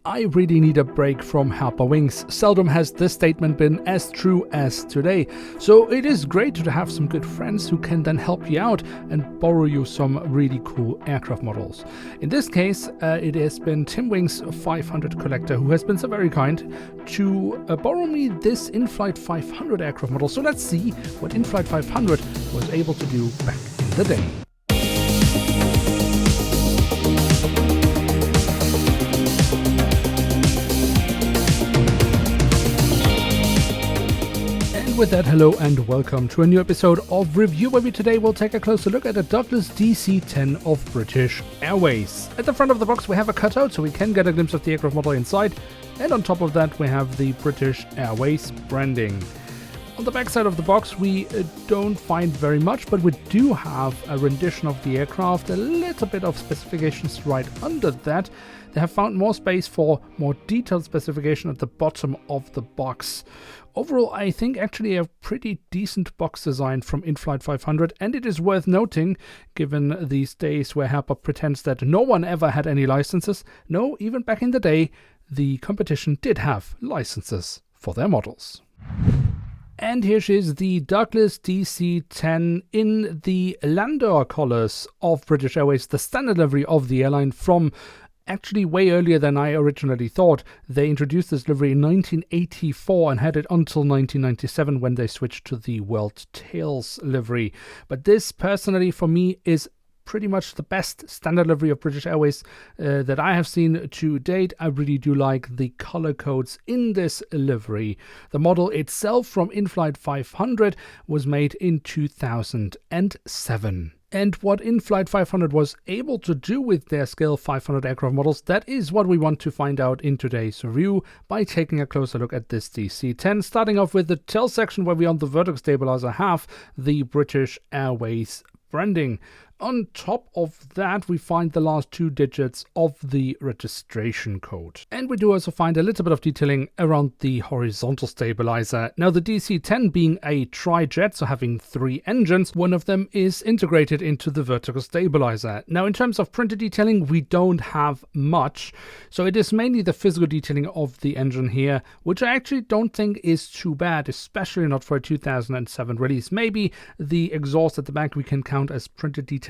I really need a break from Harper Wings. Seldom has this statement been as true as today. So it is great to have some good friends who can then help you out and borrow you some really cool aircraft models. In this case, it has been Tim Wing's 500 collector who has been so very kind to borrow me this Inflight 500 aircraft model. So let's see what Inflight 500 was able to do back in the day. With that, hello and welcome to a new episode of Review, where we today will take a closer look at a Douglas DC-10 of British Airways. At the front of the box we have a cutout so we can get a glimpse of the aircraft model inside, and on top of that we have the British Airways branding. On the back side of the box we don't find very much, but we do have a rendition of the aircraft, a little bit of specifications right under that. They have found more space for more detailed specification at the bottom of the box. Overall, I think actually a pretty decent box design from Inflight 500, and it is worth noting, given these days where Harper pretends that no one ever had any licenses. No, even back in the day, the competition did have licenses for their models. And here she is, the Douglas DC-10 in the Landor colours of British Airways, the standard livery of the airline from actually way earlier than I originally thought. They introduced this livery in 1984 and had it until 1997 when they switched to the World Tails livery. But this, personally, for me, is pretty much the best standard livery of British Airways that I have seen to date. I really do like the color codes in this livery. The model itself from Inflight 500 was made in 2007. And what Inflight 500 was able to do with their Scale 500 aircraft models, that is what we want to find out in today's review by taking a closer look at this DC-10, starting off with the tail section where we on the vertical stabilizer have the British Airways branding. On top of that, we find the last two digits of the registration code. And we do also find a little bit of detailing around the horizontal stabilizer. Now, the DC-10 being a tri-jet, so having three engines, one of them is integrated into the vertical stabilizer. Now, in terms of printed detailing, we don't have much. So it is mainly the physical detailing of the engine here, which I actually don't think is too bad, especially not for a 2007 release. Maybe the exhaust at the back we can count as printed detailing,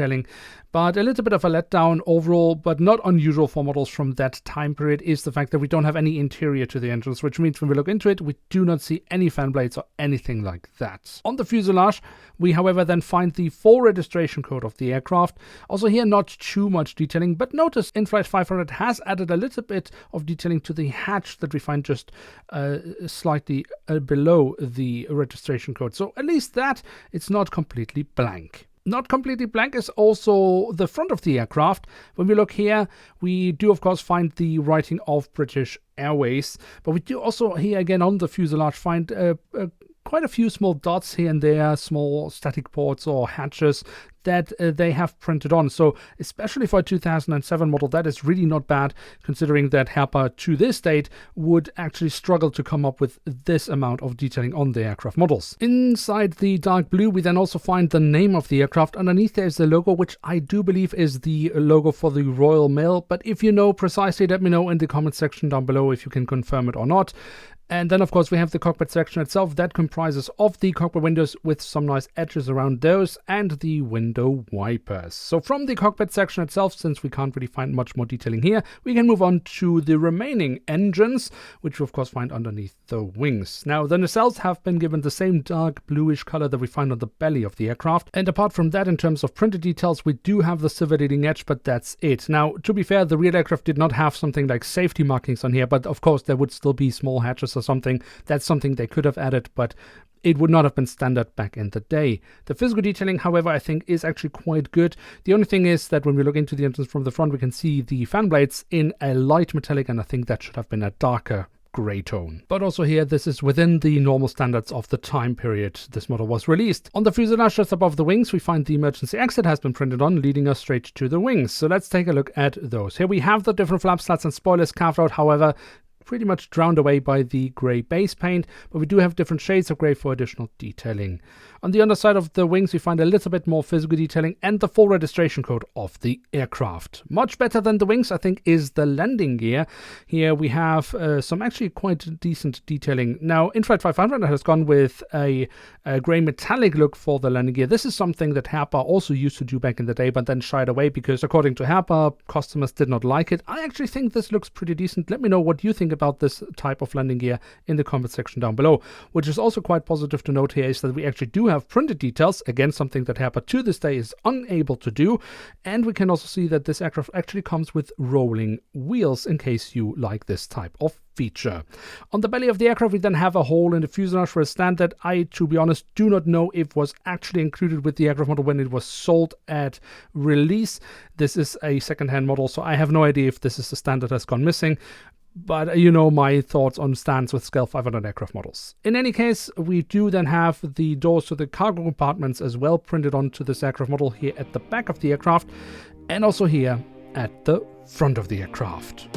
but a little bit of a letdown overall, but not unusual for models from that time period, is the fact that we don't have any interior to the engines, which means when we look into it, we do not see any fan blades or anything like that. On the fuselage, we however then find the full registration code of the aircraft. Also here, not too much detailing, but notice Inflight 500 has added a little bit of detailing to the hatch that we find just slightly below the registration code. So at least that it's not completely blank. Not completely blank is also the front of the aircraft. When we look here, we do of course find the writing of British Airways, but we do also here again on the fuselage find quite a few small dots here and there, small static ports or hatches that they have printed on. So especially for a 2007 model, that is really not bad, considering that Harper to this date would actually struggle to come up with this amount of detailing on the aircraft models. Inside the dark blue, we then also find the name of the aircraft. Underneath there is the logo, which I do believe is the logo for the Royal Mail. But if you know precisely, let me know in the comment section down below if you can confirm it or not. And then, of course, we have the cockpit section itself that comprises of the cockpit windows with some nice edges around those and the window wipers. So from the cockpit section itself, since we can't really find much more detailing here, we can move on to the remaining engines, which we, of course, find underneath the wings. Now, the nacelles have been given the same dark bluish color that we find on the belly of the aircraft. And apart from that, in terms of printed details, we do have the silver leading edge, but that's it. Now, to be fair, the real aircraft did not have something like safety markings on here, but of course, there would still be small hatches or something. That's something they could have added, but it would not have been standard back in the day. The physical detailing, however, I think is actually quite good. The only thing is that when we look into the engines from the front, we can see the fan blades in a light metallic, and I think that should have been a darker grey tone. But also here, this is within the normal standards of the time period this model was released. On the fuselage just above the wings, we find the emergency exit has been printed on, leading us straight to the wings. So let's take a look at those. Here we have the different flap slats and spoilers carved out. However, pretty much drowned away by the grey base paint, but we do have different shades of grey for additional detailing. On the underside of the wings we find a little bit more physical detailing and the full registration code of the aircraft. Much better than the wings I think is the landing gear. Here we have some actually quite decent detailing. Now Inflight 500 has gone with a grey metallic look for the landing gear. This is something that Herpa also used to do back in the day but then shied away because according to Herpa customers did not like it. I actually think this looks pretty decent. Let me know what you think about this type of landing gear in the comment section down below. Which is also quite positive to note here is that we actually do have printed details, again something that Herpa to this day is unable to do, and we can also see that this aircraft actually comes with rolling wheels in case you like this type of feature. On the belly of the aircraft we then have a hole in the fuselage for a stand that I, to be honest, do not know if was actually included with the aircraft model when it was sold at release. This is a second-hand model, so I have no idea if this is a stand that has gone missing. But you know my thoughts on stands with Scale 500 aircraft models. In any case, we do then have the doors to the cargo compartments as well printed onto this aircraft model here at the back of the aircraft and also here at the front of the aircraft.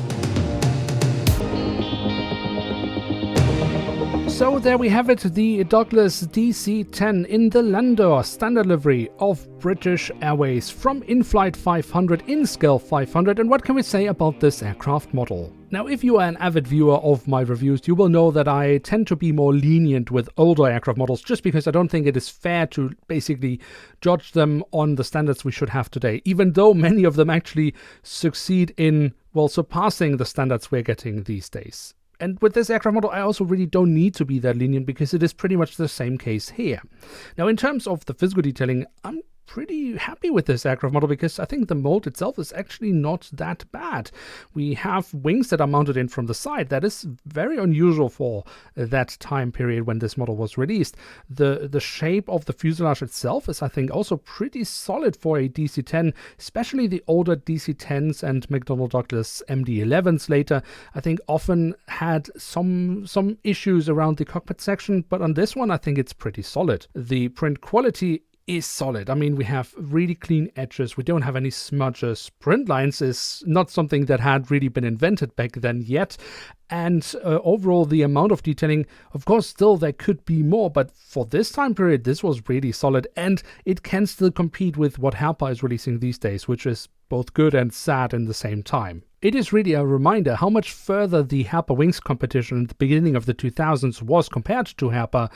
So there we have it, the Douglas DC-10 in the Landor standard livery of British Airways from Inflight 500 in Scale 500. And what can we say about this aircraft model? Now, if you are an avid viewer of my reviews, you will know that I tend to be more lenient with older aircraft models just because I don't think it is fair to basically judge them on the standards we should have today, even though many of them actually succeed in, well, surpassing the standards we're getting these days. And with this aircraft model, I also really don't need to be that lenient because it is pretty much the same case here. Now, in terms of the physical detailing, I'm pretty happy with this aircraft model because I think the mold itself is actually not that bad. We have wings that are mounted in from the side. That is very unusual for that time period when this model was released. The shape of the fuselage itself is, I think, also pretty solid for a DC-10, especially the older DC-10s and McDonnell Douglas MD-11s later. I think often had some issues around the cockpit section, but on this one I think it's pretty solid. The print quality is solid. I mean, we have really clean edges. We don't have any smudges. Print lines is not something that had really been invented back then yet. And overall, the amount of detailing, of course, still there could be more. But for this time period, this was really solid. And it can still compete with what Herpa is releasing these days, which is both good and sad in the same time. It is really a reminder how much further the Herpa Wings competition at the beginning of the 2000s was compared to Herpa.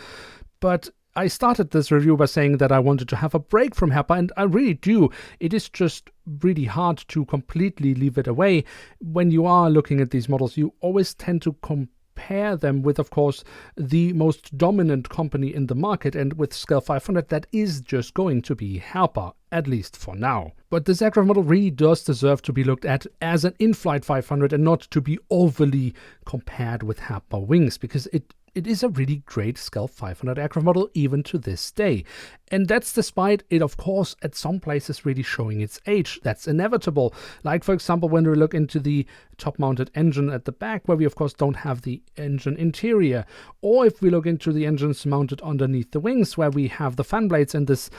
But I started this review by saying that I wanted to have a break from Herpa, and I really do. It is just really hard to completely leave it away. When you are looking at these models, you always tend to compare them with, of course, the most dominant company in the market, and with Scale 500, that is just going to be Herpa, at least for now. But this aircraft model really does deserve to be looked at as an Inflight 500 and not to be overly compared with Herpa Wings, because it is a really great Scale 500 aircraft model even to this day. And that's despite it, of course, at some places really showing its age. That's inevitable. Like, for example, when we look into the top-mounted engine at the back, where we, of course, don't have the engine interior. Or if we look into the engines mounted underneath the wings, where we have the fan blades in this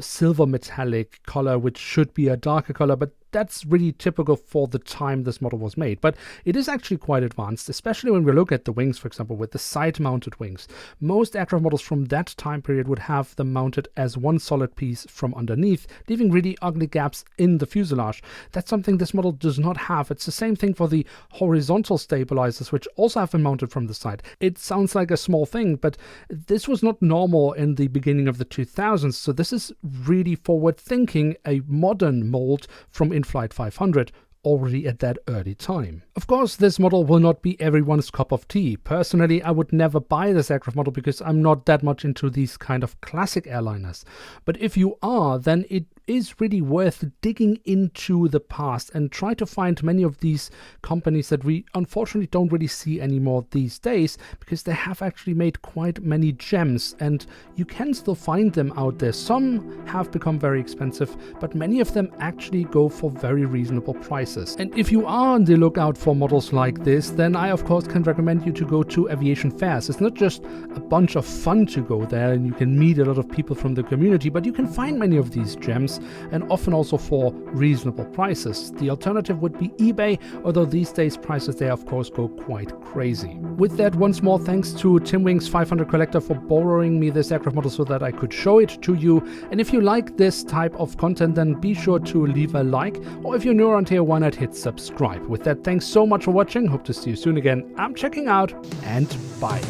silver metallic color, which should be a darker color, but that's really typical for the time this model was made. But it is actually quite advanced, especially when we look at the wings, for example, with the side-mounted wings. Most aircraft models from that time period would have them mounted as one solid piece from underneath, leaving really ugly gaps in the fuselage. That's something this model does not have. It's the same thing for the horizontal stabilizers, which also have been mounted from the side. It sounds like a small thing, but this was not normal in the beginning of the 2000s, so this is really forward-thinking, a modern mold from Inflight 500 already at that early time. Of course, this model will not be everyone's cup of tea. Personally, I would never buy this aircraft model because I'm not that much into these kind of classic airliners. But if you are, then it is really worth digging into the past and try to find many of these companies that we unfortunately don't really see anymore these days, because they have actually made quite many gems and you can still find them out there. Some have become very expensive, but many of them actually go for very reasonable prices. And if you are on the lookout for models like this, then I of course can recommend you to go to aviation fairs. It's not just a bunch of fun to go there and you can meet a lot of people from the community, but you can find many of these gems service, and often also for reasonable prices. The alternative would be eBay, although these days prices there of course go quite crazy. With that, once more thanks to Timwings 500 Collector for borrowing me this aircraft model so that I could show it to you. And if you like this type of content, then be sure to leave a like, or if you're new around here, why not hit subscribe. With that, thanks so much for watching, hope to see you soon again. I'm checking out, and bye.